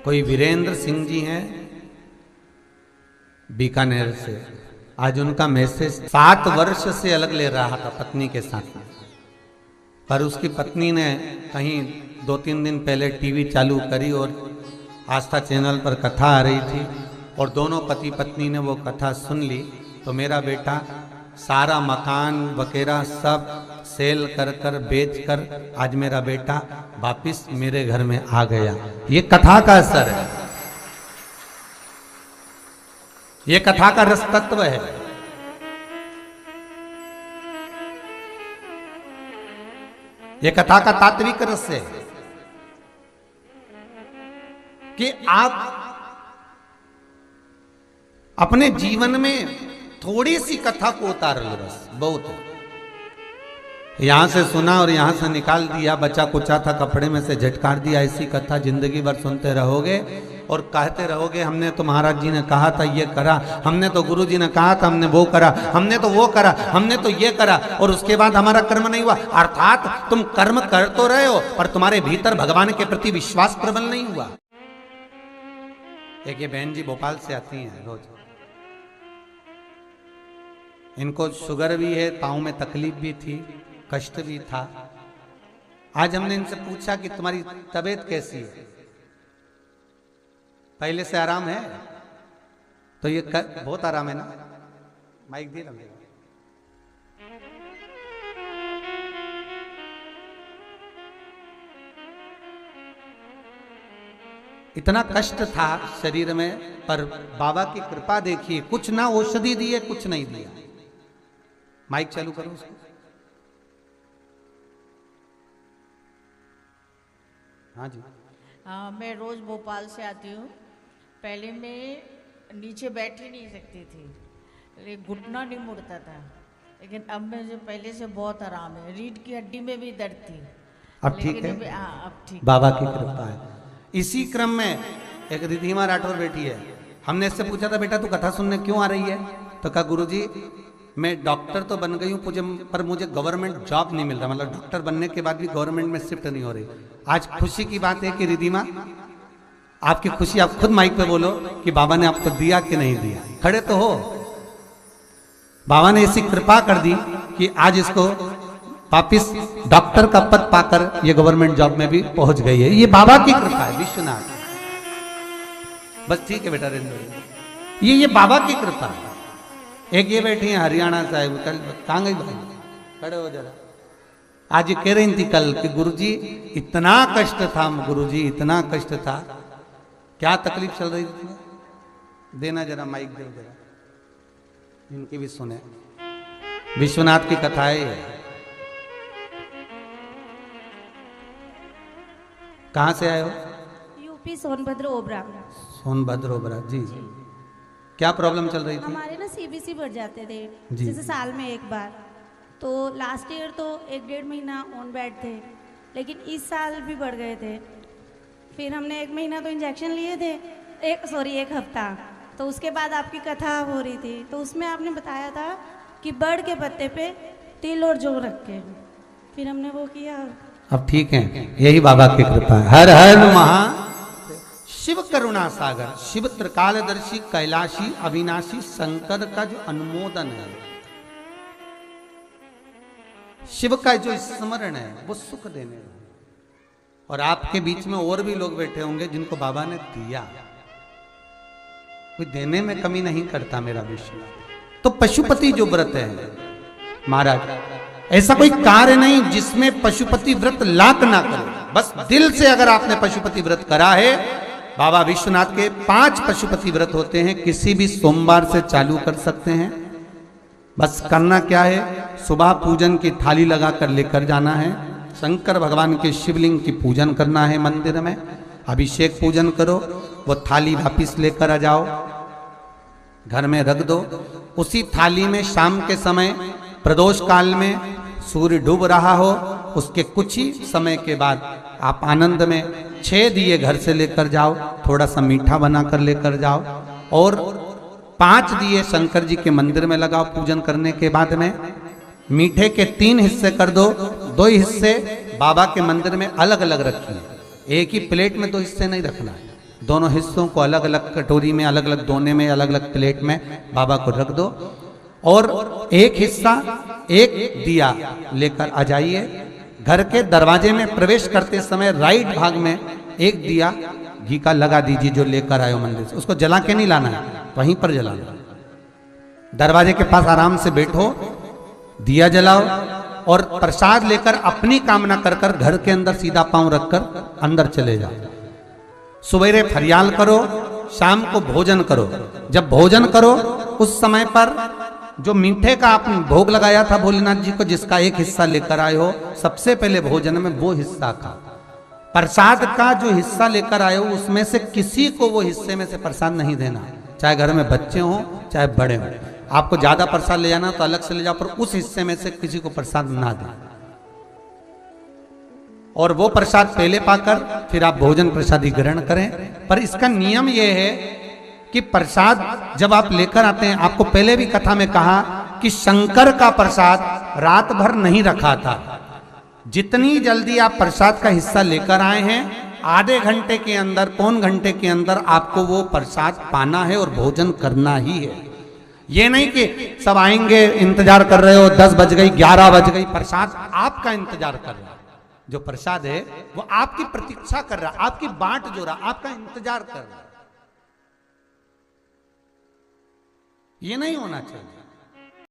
कोई वीरेंद्र सिंह जी हैं बीकानेर से। आज उनका मैसेज 7 वर्ष से अलग ले रहा था पत्नी के साथ, पर उसकी पत्नी ने कहीं 2-3 दिन पहले टीवी चालू करी और आस्था चैनल पर कथा आ रही थी और दोनों पति पत्नी ने वो कथा सुन ली। तो मेरा बेटा सारा मकान वगैरह सब सेल कर कर बेच कर आज मेरा बेटा वापिस मेरे घर में आ गया। ये कथा का असर है, ये कथा का रस तत्व है। ये कथा का तात्विक रस है कि आप अपने जीवन में थोड़ी सी कथा को उतार लो, बस बहुत है। यहां से सुना और यहां से निकाल दिया, बचा कुचा था कपड़े में से झटकार दिया, ऐसी कथा जिंदगी भर सुनते रहोगे और कहते रहोगे हमने तो महाराज जी ने कहा था ये करा, हमने तो गुरु जी ने कहा था हमने वो करा, हमने तो वो करा, हमने तो ये करा, और उसके बाद हमारा कर्म नहीं हुआ। अर्थात तुम कर्म कर तो रहे हो पर तुम्हारे भीतर भगवान के प्रति विश्वास प्रबल नहीं हुआ। एक ये बहन जी भोपाल से आती हैं रोज, इनको शुगर भी है, पाँव में तकलीफ भी थी, कष्ट भी था। आज हमने इनसे पूछा कि तुम्हारी तबीयत कैसी है, पहले से आराम है? तो ये बहुत आराम है ना। माइक दे रहा। इतना कष्ट था शरीर में, पर बाबा की कृपा देखिए, कुछ ना औषधि दी है, कुछ नहीं दिया। माइक चालू करो उसको। हाँ जी। हाँ, मैं रोज भोपाल से आती हूँ। पहले मैं नीचे बैठ ही नहीं सकती थी, घुटना नहीं मुड़ता था, लेकिन अब मुझे पहले से बहुत आराम है। रीढ़ की हड्डी में भी दर्द थी, अब ठीक है। अब ठीक, बाबा की कृपा है। इसी क्रम में एक रिधिमा राठौर बैठी है, हमने इससे पूछा था बेटा तू कथा सुनने क्यों आ रही है? तो कहा गुरुजी मैं डॉक्टर तो बन गई हूँ पर मुझे गवर्नमेंट जॉब नहीं मिल रहा, मतलब डॉक्टर बनने के बाद भी गवर्नमेंट में शिफ्ट नहीं हो रही। आज खुशी की बात है कि रिधिमा आपकी खुशी आप खुद माइक पे बोलो कि बाबा ने आपको दिया कि नहीं दिया। खड़े तो हो। बाबा ने ऐसी कृपा कर दी कि आज इसको वापिस डॉक्टर का पद पाकर ये गवर्नमेंट जॉब में भी पहुंच गई है। ये बाबा की कृपा है विश्वनाथ। बस ठीक है बेटा रेंद्र, ये बाबा की कृपा है। एक ये बैठी है हरियाणा साहिब, कल कहाँ गई भाई? खड़े हो जरा। आज ये कह रही थी कल कि गुरुजी इतना कष्ट था, गुरुजी इतना कष्ट था। क्या तकलीफ चल रही थी? देना जरा माइक, दे जरा, इनकी भी सुने। विश्वनाथ की कथा है। कहाँ से आए हो? यूपी सोनभद्र ओबरा। सोनभद्र ओबरा जी। क्या प्रॉब्लम चल रही थी? हमारे ना सीबीसी बढ़ जाते थे जी। जैसे साल में एक बार। तो लास्ट ईयर तो 1-1.5 महीना ऑन बेड थे, लेकिन इस साल भी बढ़ गए थे। फिर हमने 1 महीना तो इंजेक्शन लिए थे, 1 हफ्ता। तो उसके बाद आपकी कथा हो रही थी, तो उसमें आपने बताया था कि बड़ के पत्ते पे तिल और जौ रख के, फिर हमने वो किया। अब ठीक है, यही बाबा की कृपा है। हर हर महा शिव करुणा सागर, शिव त्रिकालदर्शी कैलाशी अविनाशी शंकर का जो अनुमोदन है, शिव का जो स्मरण है वो सुख देने है। और आपके बीच में और भी लोग बैठे होंगे जिनको बाबा ने दिया, कोई देने में कमी नहीं करता मेरा विश्वनाथ। तो पशुपति जो व्रत है महाराज, ऐसा कोई कार्य नहीं जिसमें पशुपति व्रत लाख ना करे। बस दिल से अगर आपने पशुपति व्रत करा है, बाबा विश्वनाथ के 5 पशुपति व्रत होते हैं, किसी भी सोमवार से चालू कर सकते हैं। बस करना क्या है, सुबह पूजन की थाली लगा कर लेकर जाना है, शंकर भगवान के शिवलिंग की पूजन करना है मंदिर में, अभिषेक पूजन करो, वो थाली वापिस लेकर आ जाओ, घर में रख दो। उसी थाली में शाम के समय प्रदोष काल में सूर्य डूब रहा हो, उसके कुछ ही समय के बाद आप आनंद में 6 दिए घर से लेकर जाओ, थोड़ा सा मीठा बनाकर लेकर जाओ, और 5 दिए शंकर जी के मंदिर में लगाओ। पूजन करने के बाद में मीठे के 3 हिस्से कर दो, 2 हिस्से बाबा के मंदिर में अलग अलग रखिए। एक ही प्लेट में 2 हिस्से नहीं रखना है, दोनों हिस्सों को अलग अलग कटोरी में, अलग अलग दोने में, अलग अलग प्लेट में बाबा को रख दो और एक हिस्सा, एक दिया लेकर आ जाइए। घर के दरवाजे में प्रवेश करते समय राइट भाग में एक दिया घी का लगा दीजिए जो लेकर आए हो मंदिर से। उसको जला के नहीं लाना है, वहीं पर जलाना। दरवाजे के पास आराम से बैठो, दिया जलाओ और प्रसाद लेकर अपनी कामना कर कर घर के अंदर सीधा पांव रखकर अंदर चले जाओ। सवेरे फरियाल करो, शाम को भोजन करो। जब भोजन करो उस समय पर जो मीठे का आपने भोग लगाया था भोलेनाथ जी को, जिसका एक हिस्सा लेकर आए हो, सबसे पहले भोजन में वो हिस्सा खा। प्रसाद का जो हिस्सा लेकर आए हो उसमें से किसी को वो हिस्से में से प्रसाद नहीं देना, चाहे घर में बच्चे हों चाहे बड़े हों। आपको ज्यादा प्रसाद ले जाना तो अलग से ले जाओ, पर उस हिस्से में से किसी को प्रसाद ना दें। और वो प्रसाद पहले पाकर फिर आप भोजन प्रसादी ग्रहण करें। पर इसका नियम यह है कि प्रसाद जब आप लेकर आते हैं, आपको पहले भी कथा में कहा कि शंकर का प्रसाद रात भर नहीं रखा था। जितनी जल्दी आप प्रसाद का हिस्सा लेकर आए हैं, आधे घंटे के अंदर, पौन घंटे के अंदर आपको वो प्रसाद पाना है और भोजन करना ही है। ये नहीं कि सब आएंगे, इंतजार कर रहे हो, 10 बज गई, 11 बज गई, प्रसाद आपका इंतजार कर रहा है। जो प्रसाद है वो आपकी प्रतीक्षा कर रहा, आपकी बाट जो रहा, आपका इंतजार कर रहा। ये नहीं होना चाहिए।